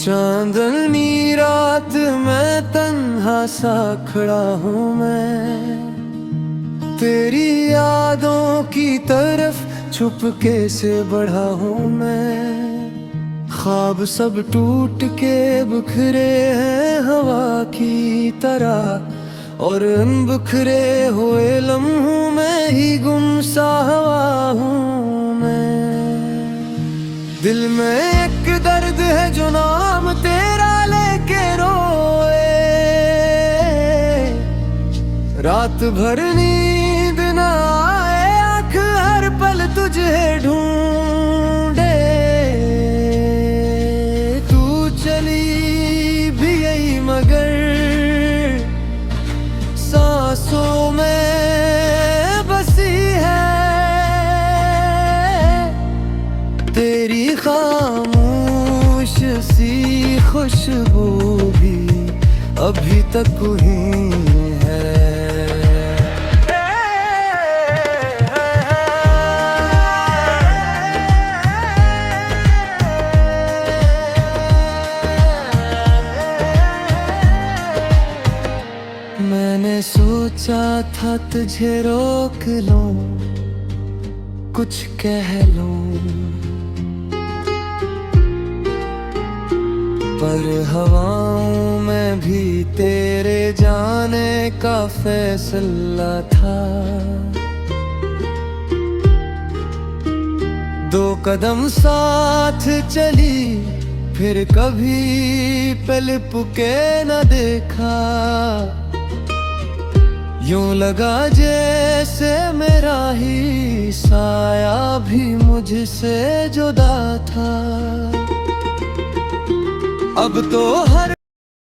चांदनी रात मैं तन्हा सा खड़ा हूँ मैं, तेरी यादों की तरफ छुपके से बढ़ा हूँ मैं। ख्वाब सब टूट के बिखरे हैं हवा की तरह, और उन बिखरे हुए लम्हों में ही गुमसा हुआ हूँ मैं। दिल में एक दर्द है जो नाम तेरा लेके रोए, रात भर नींद न आए, आँख हर पल तुझे ढूंढे। तू चली भी यही मगर सांसों में बसी है, तेरी खामोश सी खुशबू भी अभी तक वहीं है। मैंने सोचा था तुझे रोक लूं, कुछ कह लूं, पर हवाओं में भी तेरे जाने का फैसला था। दो कदम साथ चली, फिर कभी पलट के न देखा। यूं लगा जैसे मेरा ही साया भी मुझसे जुदा था। अब तो हर